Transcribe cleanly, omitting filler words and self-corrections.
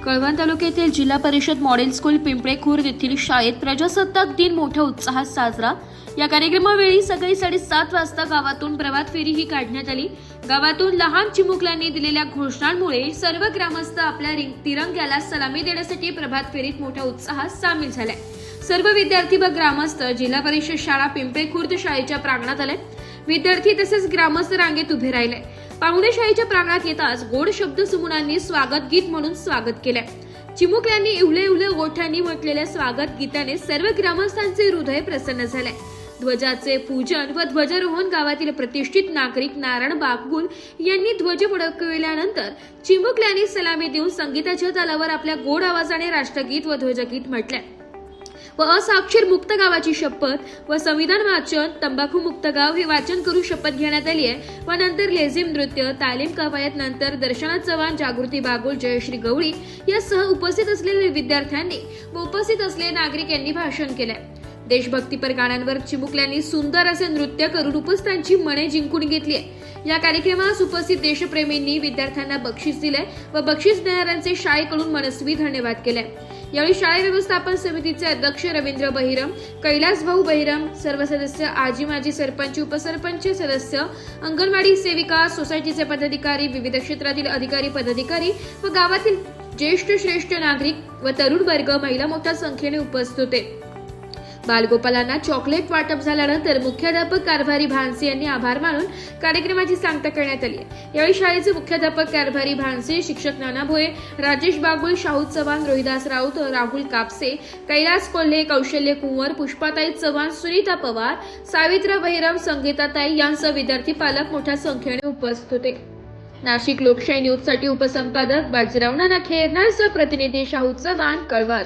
कळवण तालुक्यातील जिल्हा परिषद मॉडेल स्कूल पिंपळे खुर्द येथील शाळेत प्रजासत्ताक दिन मोठ्या उत्साहात साजरा। या कार्यक्रमावेळी सकाळी 7:30 वाजता गावातून प्रभात फेरी ही काढण्यात आली। गावातून लहान चिमुकल्यांनी दिलेल्या घोषणांमुळे सर्व ग्रामस्थ आपल्या तिरंग्याला सलामी देण्यासाठी प्रभात फेरीत मोठ्या उत्साहात सामील झाले। सर्व विद्यार्थी व ग्रामस्थ जिल्हा परिषद शाळा पिंपळे खुर्द शाळेच्या प्रांगणात आले। विद्यार्थी तसेच ग्रामस्थ रांगेत उभे राहिले। पाहुणे शाळेच्या प्रांगणात येताच गोड शब्द सुमनांनी स्वागत गीत म्हणून स्वागत केले। चिमुकल्यांनी इवले इवले ओठांनी म्हटलेल्या स्वागत गीताने सर्व ग्रामस्थांचे हृदय प्रसन्न झाले। ध्वजाचे पूजन व ध्वजारोहण गावातील प्रतिष्ठित नागरिक नारायण बागुल यांनी ध्वज फडकविल्यानंतर चिमुकल्यांनी सलामी देऊन संगीताच्या तालावर आपल्या गोड आवाजाने राष्ट्रगीत व ध्वजगीत म्हटले व असाक्षर मुक्त गावाची शपथ व संविधान वाचन तंबाखू मुक्त गाव हे वाचन करून शपथ घेण्यात आली आहे। व नंतर लेझिम नृत्य तालीम कवायत नंतर दर्शना चव्हाण जागृती बागुल जयश्री गवळी यासह उपस्थित असलेले विद्यार्थ्यांनी व उपस्थित असलेले नागरिक यांनी भाषण केले। देशभक्तीपर गाण्यांवर चिमुकल्यांनी सुंदर असे नृत्य करून उपस्थितांची मने जिंकून घेतली आहे। या कार्यक्रमास उपस्थित देशप्रेमींनी विद्यार्थ्यांना बक्षीस दिले व बक्षीस देणाऱ्यांचे शाळेकडून मनस्वी धन्यवाद केले। यावेळी शाळा व्यवस्थापन समितीचे अध्यक्ष रवींद्र बहिरम, कैलास भाऊ बहिरम, सर्व सदस्य, आजी माजी सरपंच, उपसरपंच सदस्य, अंगणवाडी सेविका, सोसायटीचे पदाधिकारी, विविध क्षेत्रातील अधिकारी पदाधिकारी व गावातील ज्येष्ठ श्रेष्ठ नागरिक व तरुण वर्ग महिला मोठ्या संख्येने उपस्थित होते। बालगोपालांना चॉकलेट वाटप झाल्यानंतर मुख्याध्यापक कारभारी भानसे यांनी आभार मानून कार्यक्रमाची सांगता करण्यात आली। यावेळी शाळेचे मुख्याध्यापक कारभारी भानसे, शिक्षक नाना भोये, राजेश बागुल, शाहू चव्हाण, रोहिदास राऊत, राहुल कापसे, कैलास कोल्हे, कौशल्य कुंवर, पुष्पाताई चव्हाण, सुनीता पवार, सावित्रा बहिरम, संगीताताई यांसह विद्यार्थी पालक मोठ्या संख्येने उपस्थित होते। नाशिक लोकशाही न्यूज साठी उपसंपादक बाजीराव नाना खेरनार, प्रतिनिधी शाहू चव्हाण, कळवण।